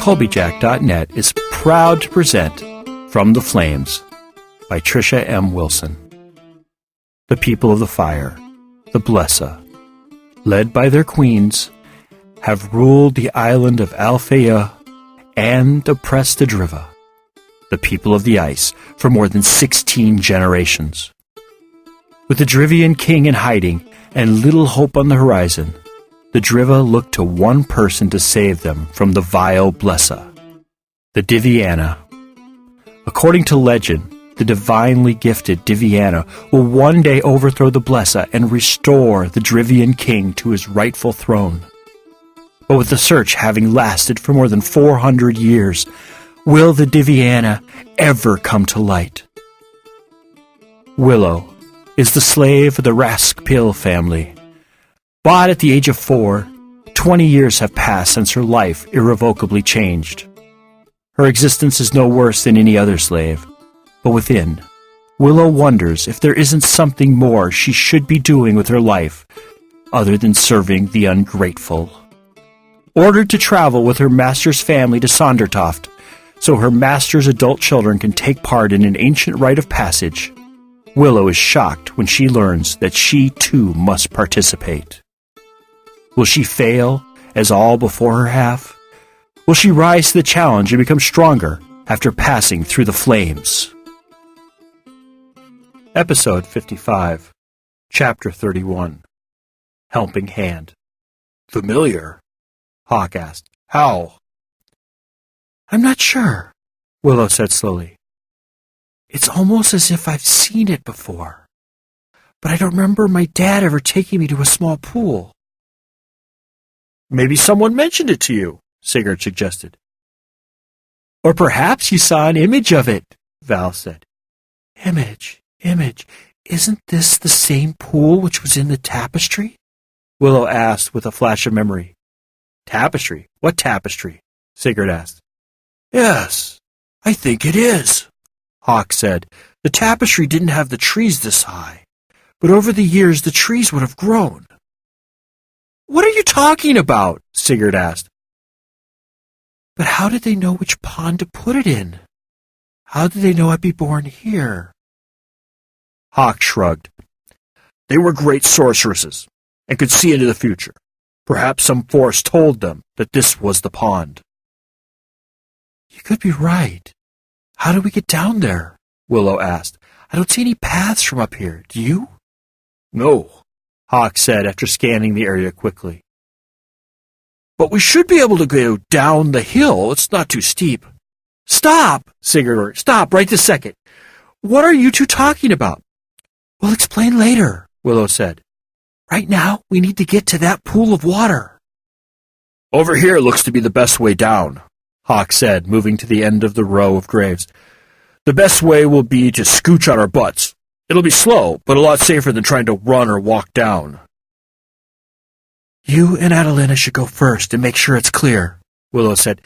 Colbyjack.net is proud to present From the Flames by Trisha M. Wilson. The people of the fire, the Blesa, led by their queens, have ruled the island of Alfeyju and oppressed the Driva, the people of the ice, for more than 16 generations. With the Drivian King in hiding and little hope on the horizon, the Driva looked to one person to save them from the vile Blesa, the Diviana. According to legend, the divinely gifted Diviana will one day overthrow the Blesa and restore the Drivian King to his rightful throne. But with the search having lasted for more than 400 years, will the Diviana ever come to light? Willow is the slave of the Raskpil family. Bought at the age of 4, 20 years have passed since her life irrevocably changed. Her existence is no worse than any other slave, but within, Willow wonders if there isn't something more she should be doing with her life other than serving the ungrateful. Ordered to travel with her master's family to Sondertoft, so her master's adult children can take part in an ancient rite of passage, Willow is shocked when she learns that she too must participate. Will she fail, as all before her have? Will she rise to the challenge and become stronger after passing through the flames? Episode 55, Chapter 31, Helping Hand. Familiar? Hawk asked. How? I'm not sure, Willow said slowly. It's almost as if I've seen it before, but I don't remember my dad ever taking me to a small pool. Maybe someone mentioned it to you, Sigurd suggested. Or perhaps you saw an image of it, Val said. Image. Isn't this the same pool which was in the tapestry? Willow asked with a flash of memory. Tapestry? What tapestry? Sigurd asked. Yes, I think it is, Hawk said. The tapestry didn't have the trees this high, but over the years the trees would have grown. What are you talking about? Sigurd asked. But how did they know which pond to put it in? How did they know I'd be born here? Hawk shrugged. They were great sorceresses and could see into the future. Perhaps some force told them that this was the pond. You could be right. How do we get down there? Willow asked. I don't see any paths from up here. Do you? No, Hawk said after scanning the area quickly. But we should be able to go down the hill. It's not too steep. Stop, Sigurd ordered. Stop right this second. What are you two talking about? We'll explain later, Willow said. Right now, we need to get to that pool of water. Over here looks to be the best way down, Hawk said, moving to the end of the row of graves. The best way will be to scooch on our butts. It'll be slow, but a lot safer than trying to run or walk down. You and Adelina should go first and make sure it's clear, Willow said.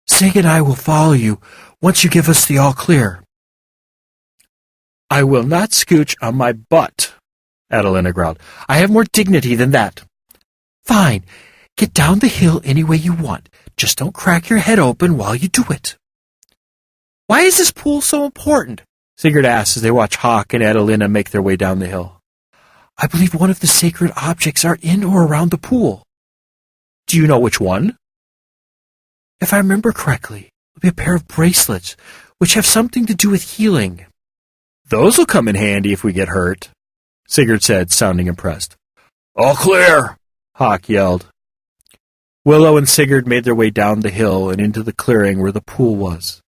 Sig and I will follow you once you give us the all clear. I will not scooch on my butt, Adelina growled. I have more dignity than that. Fine. Get down the hill any way you want. Just don't crack your head open while you do it. Why is this pool so important? Sigurd asked as they watched Hawk and Adelina make their way down the hill. I believe one of the sacred objects are in or around the pool. Do you know which one? If I remember correctly, it'll be a pair of bracelets, which have something to do with healing. Those will come in handy if we get hurt, Sigurd said, sounding impressed. All clear, Hawk yelled. Willow and Sigurd made their way down the hill and into the clearing where the pool was.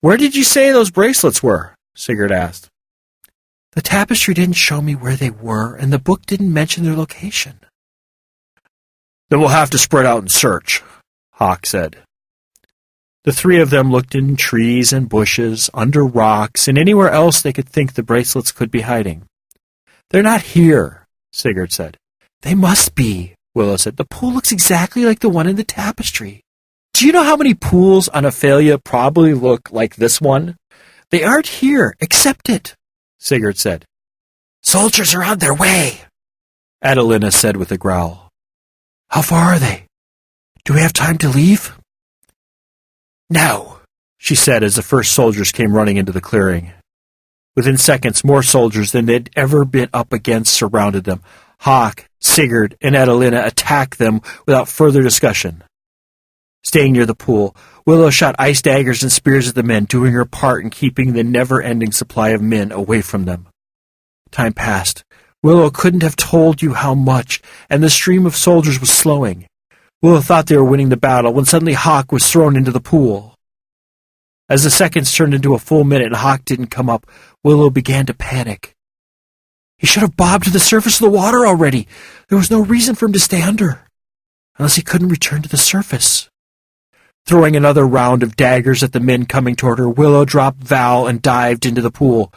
Where did you say those bracelets were? Sigurd asked. The tapestry didn't show me where they were, and the book didn't mention their location. Then we'll have to spread out and search, Hawk said. The three of them looked in trees and bushes, under rocks, and anywhere else they could think the bracelets could be hiding. They're not here, Sigurd said. They must be, Willow said. The pool looks exactly like the one in the tapestry. Do you know how many pools on Alfeyju probably look like this one? They aren't here. Accept it, Sigurd said. Soldiers are on their way, Adelina said with a growl. How far are they? Do we have time to leave? "Now," she said as the first soldiers came running into the clearing. Within seconds, more soldiers than they'd ever been up against surrounded them. Hawk, Sigurd, and Adelina attacked them without further discussion. Staying near the pool, Willow shot ice daggers and spears at the men, doing her part in keeping the never-ending supply of men away from them. Time passed. Willow couldn't have told you how much, and the stream of soldiers was slowing. Willow thought they were winning the battle when suddenly Hawk was thrown into the pool. As the seconds turned into a full minute and Hawk didn't come up, Willow began to panic. He should have bobbed to the surface of the water already. There was no reason for him to stay under, unless he couldn't return to the surface. Throwing another round of daggers at the men coming toward her, Willow dropped Val and dived into the pool.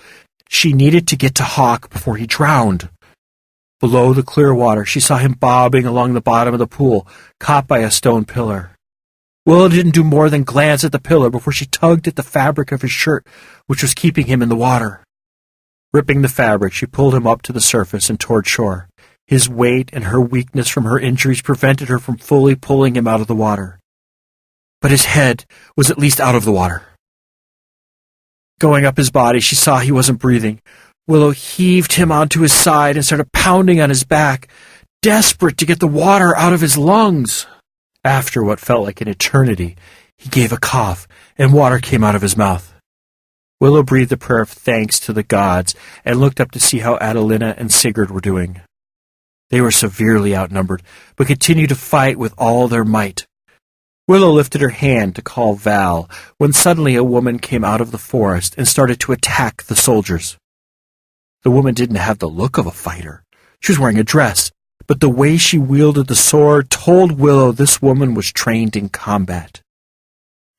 She needed to get to Hawk before he drowned. Below the clear water, she saw him bobbing along the bottom of the pool, caught by a stone pillar. Willow didn't do more than glance at the pillar before she tugged at the fabric of his shirt, which was keeping him in the water. Ripping the fabric, she pulled him up to the surface and toward shore. His weight and her weakness from her injuries prevented her from fully pulling him out of the water. But his head was at least out of the water. Going up his body, she saw he wasn't breathing. Willow heaved him onto his side and started pounding on his back, desperate to get the water out of his lungs. After what felt like an eternity, he gave a cough, and water came out of his mouth. Willow breathed a prayer of thanks to the gods and looked up to see how Adelina and Sigurd were doing. They were severely outnumbered, but continued to fight with all their might. Willow lifted her hand to call Val, when suddenly a woman came out of the forest and started to attack the soldiers. The woman didn't have the look of a fighter. She was wearing a dress, but the way she wielded the sword told Willow this woman was trained in combat.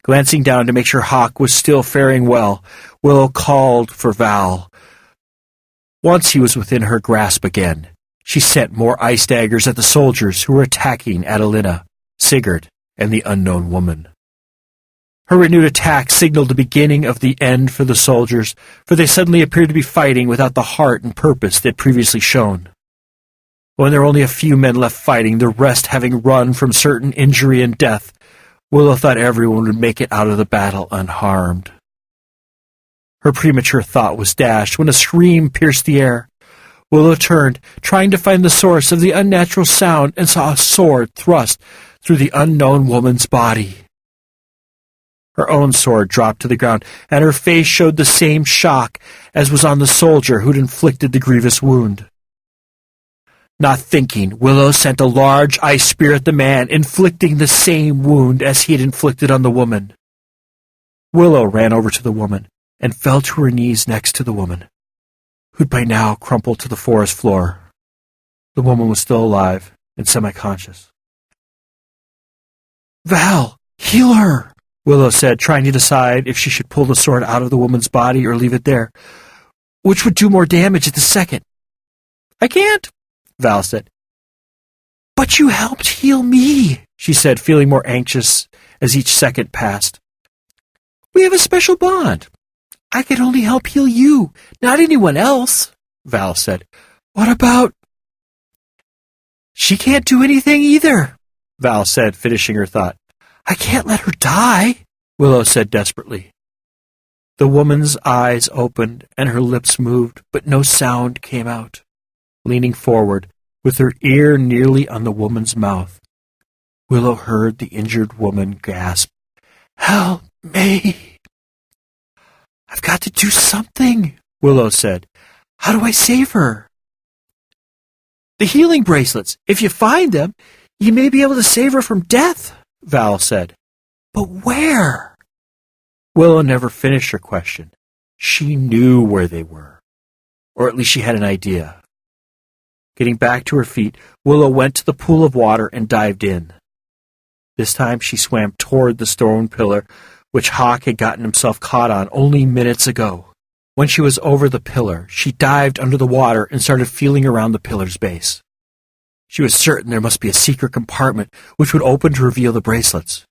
Glancing down to make sure Hawk was still faring well, Willow called for Val. Once he was within her grasp again, she sent more ice daggers at the soldiers who were attacking Adelina, Sigurd, and the unknown woman. Her renewed attack signaled the beginning of the end for the soldiers, for they suddenly appeared to be fighting without the heart and purpose they'd previously shown. When there were only a few men left fighting, the rest having run from certain injury and death, Willow thought everyone would make it out of the battle unharmed. Her premature thought was dashed when a scream pierced the air. Willow turned, trying to find the source of the unnatural sound, and saw a sword thrust through the unknown woman's body. Her own sword dropped to the ground, and her face showed the same shock as was on the soldier who'd inflicted the grievous wound. Not thinking, Willow sent a large ice spear at the man, inflicting the same wound as he had inflicted on the woman. Willow ran over to the woman and fell to her knees next to the woman, who'd by now crumpled to the forest floor. The woman was still alive and semi-conscious. "Val, heal her," Willow said, trying to decide if she should pull the sword out of the woman's body or leave it there. Which would do more damage at the second? "I can't," Val said. "But you helped heal me," she said, feeling more anxious as each second passed. "We have a special bond. I can only help heal you, not anyone else," Val said. "What about—" "She can't do anything either," Val said, finishing her thought. "I can't let her die," Willow said desperately. The woman's eyes opened and her lips moved, but no sound came out. Leaning forward, with her ear nearly on the woman's mouth, Willow heard the injured woman gasp, "Help me!" "I've got to do something," Willow said. "How do I save her?" "The healing bracelets. If you find them, you may be able to save her from death," Val said. "But where?" Willow never finished her question. She knew where they were, or at least she had an idea. Getting back to her feet, Willow went to the pool of water and dived in. This time she swam toward the stone pillar, which Hawk had gotten himself caught on only minutes ago. When she was over the pillar, she dived under the water and started feeling around the pillar's base. She was certain there must be a secret compartment which would open to reveal the bracelets.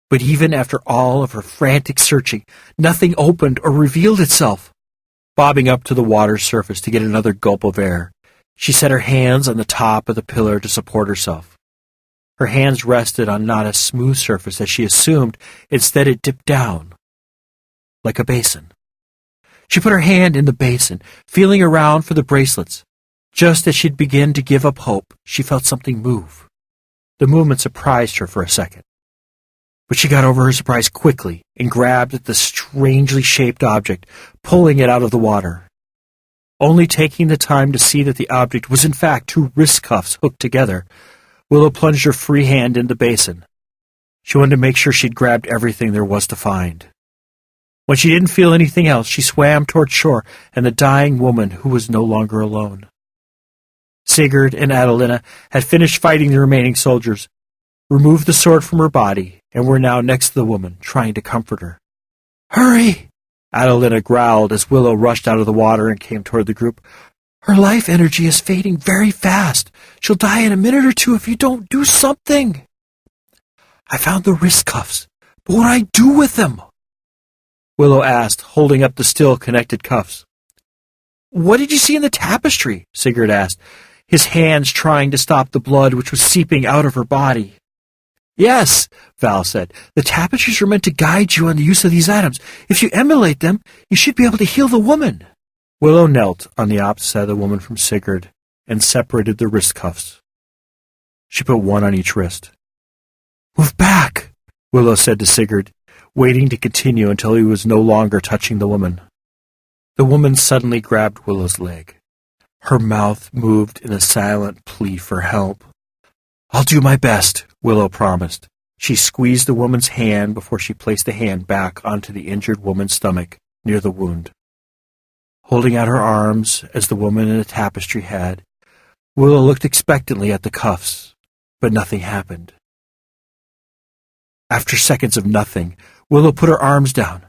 But even after all of her frantic searching, nothing opened or revealed itself. Bobbing up to the water's surface to get another gulp of air, she set her hands on the top of the pillar to support herself. Her hands rested on not a smooth surface as she assumed. Instead, it dipped down, like a basin. She put her hand in the basin, feeling around for the bracelets. Just as she'd begin to give up hope, she felt something move. The movement surprised her for a second. But she got over her surprise quickly and grabbed at the strangely shaped object, pulling it out of the water. Only taking the time to see that the object was in fact two wrist cuffs hooked together, Willow plunged her free hand in the basin. She wanted to make sure she'd grabbed everything there was to find. When she didn't feel anything else, she swam toward shore and the dying woman who was no longer alone. Sigurd and Adelina had finished fighting the remaining soldiers, removed the sword from her body, and were now next to the woman, trying to comfort her. "Hurry!" Adelina growled as Willow rushed out of the water and came toward the group. "Her life energy is fading very fast. She'll die in a minute or two if you don't do something." "I found the wrist cuffs, but what do I do with them?" Willow asked, holding up the still connected cuffs. "What did you see in the tapestry?" Sigurd asked, his hands trying to stop the blood which was seeping out of her body. "Yes," Val said, "the tapestries are meant to guide you on the use of these items. If you emulate them, you should be able to heal the woman." Willow knelt on the opposite side of the woman from Sigurd and separated the wrist cuffs. She put one on each wrist. "Move back," Willow said to Sigurd, waiting to continue until he was no longer touching the woman. The woman suddenly grabbed Willow's leg. Her mouth moved in a silent plea for help. "I'll do my best," Willow promised. She squeezed the woman's hand before she placed the hand back onto the injured woman's stomach, near the wound. Holding out her arms, as the woman in the tapestry had, Willow looked expectantly at the cuffs, but nothing happened. After seconds of nothing, Willow put her arms down.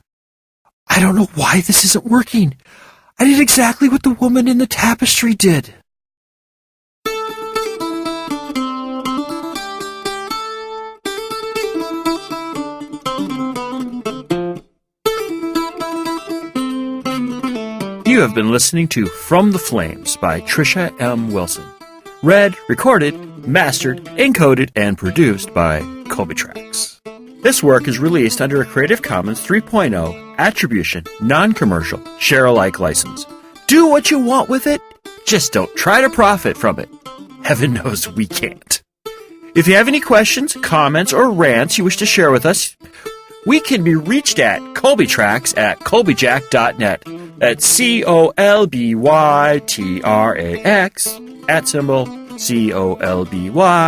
"I don't know why this isn't working. I did exactly what the woman in the tapestry did." You have been listening to From the Flames by Trisha M. Wilson. Read, recorded, mastered, encoded, and produced by Colbyjack.net. This work is released under a Creative Commons 3.0 Attribution, Non-Commercial, Share-alike license. Do what you want with it, just don't try to profit from it. Heaven knows we can't. If you have any questions, comments, or rants you wish to share with us, we can be reached at Colbyjack.net. That's COLBYTRAX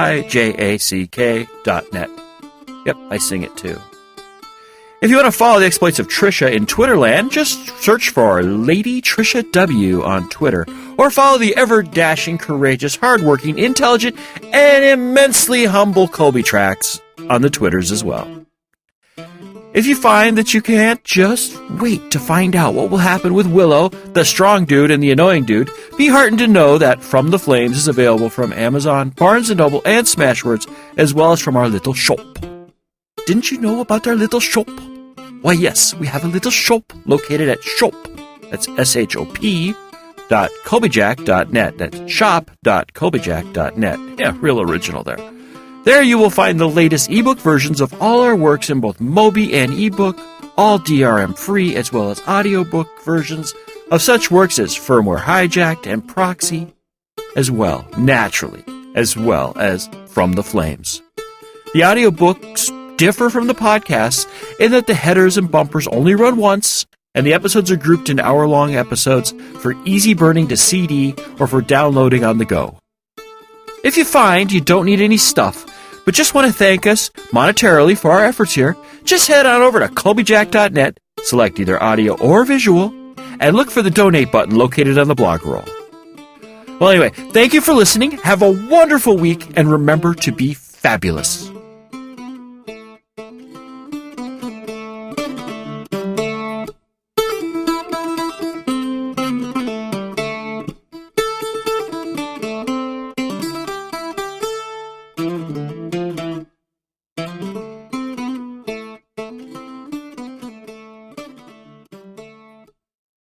@COLBYJACK.net. Yep, I sing it too. If you want to follow the exploits of Trisha in Twitterland, just search for Lady Trisha W on Twitter, or follow the ever-dashing, courageous, hardworking, intelligent, and immensely humble Colbyjack on the Twitters as well. If you find that you can't, just wait to find out what will happen with Willow, the strong dude and the annoying dude. Be heartened to know that From the Flames is available from Amazon, Barnes & Noble, and Smashwords, as well as from our little shop. Didn't you know about our little shop? Why, yes, we have a little shop located at shop. That's shop.colbyjack.net. That's shop.colbyjack.net. Yeah, real original there. There you will find the latest ebook versions of all our works in both Mobi and ebook, all DRM-free, as well as audiobook versions of such works as Firmware Hijacked and Proxy, as well, naturally, as well as From the Flames. The audiobooks differ from the podcasts in that the headers and bumpers only run once, and the episodes are grouped in hour-long episodes for easy burning to CD or for downloading on the go. If you find you don't need any stuff, but just want to thank us monetarily for our efforts here, just head on over to Colbyjack.net, select either audio or visual, and look for the donate button located on the blog roll. Well, anyway, thank you for listening, have a wonderful week, and remember to be fabulous.